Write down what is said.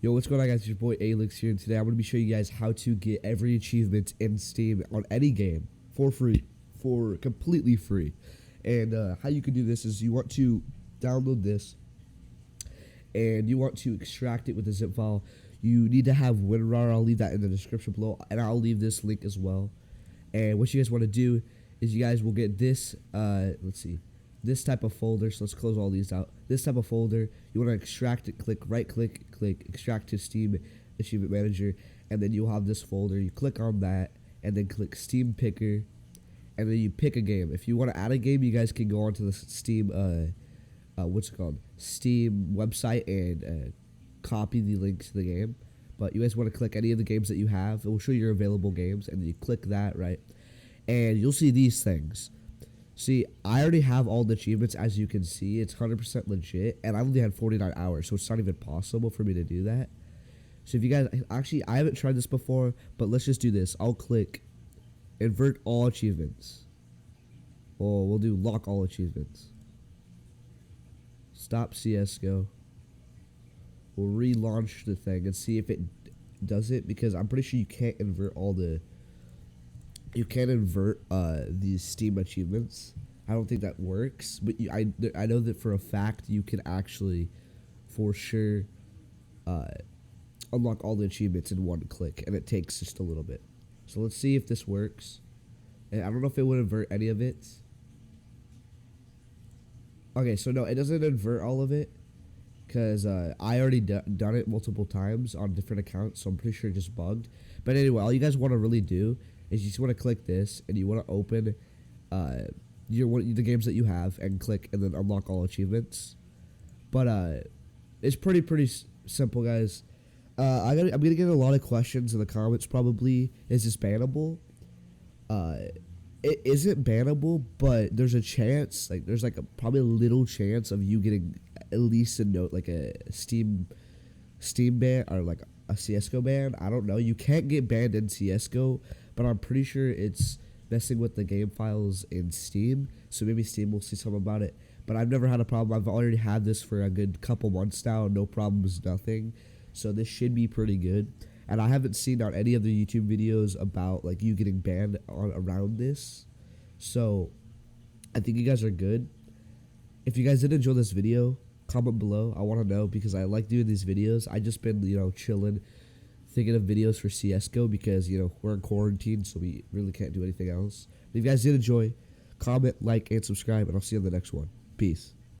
Yo, what's going on, guys? It's your boy Alix here, and today I'm going to be showing you guys how to get every achievement in Steam on any game for free, for completely free. And how you can do this is you want to download this, and you want to extract it with a zip file. You need to have WinRAR. I'll leave that in the description below, and I'll leave this link as well. And what you guys want to do is you guys will get this, this type of folder. So let's close all these out. This type of folder, you want to extract it, right click, extract to Steam Achievement Manager, and then you'll have this folder. You click on that, and then click Steam Picker, and then you pick a game. If you want to add a game, you guys can go onto the Steam, Steam website and copy the link to the game. But you guys want to click any of the games that you have. It will show you your available games, and then you click that, right? And you'll see these things. See, I already have all the achievements, as you can see. It's 100% legit, and I only had 49 hours, so it's not even possible for me to do that. So if you guys, actually, I haven't tried this before, but let's just do this. I'll click invert all achievements. Or we'll do lock all achievements. Stop CSGO. We'll relaunch the thing and see if it does it, because I'm pretty sure you can't invert all the... You can't invert these Steam achievements. I don't think that works, but I know that for a fact you can actually, for sure, unlock all the achievements in one click, and it takes just a little bit. So let's see if this works. And I don't know if it would invert any of it. Okay, so no, it doesn't invert all of it, because I already done it multiple times on different accounts, so I'm pretty sure it just bugged. But anyway, all you guys want to really do is you just want to click this, and you want to open the games that you have, and click, and then unlock all achievements. But it's pretty simple, guys. I'm gonna get a lot of questions in the comments. Probably, is this bannable? It isn't bannable, but there's a chance, there's probably a little chance of you getting at least a note, like a Steam ban, or like a CSGO ban. I don't know. You can't get banned in CSGO, but I'm pretty sure it's messing with the game files in Steam, so maybe Steam will see something about it. But I've never had a problem. I've already had this for a good couple months now, no problems, nothing. So this should be pretty good. And I haven't seen on any of the YouTube videos about you getting banned around this. So I think you guys are good. If you guys did enjoy this video, comment below. I want to know, because I like doing these videos. I just been chilling, thinking of videos for CSGO, because we're in quarantine, so we really can't do anything else. But if you guys did enjoy, comment, like, and subscribe, and I'll see you on the next one. Peace.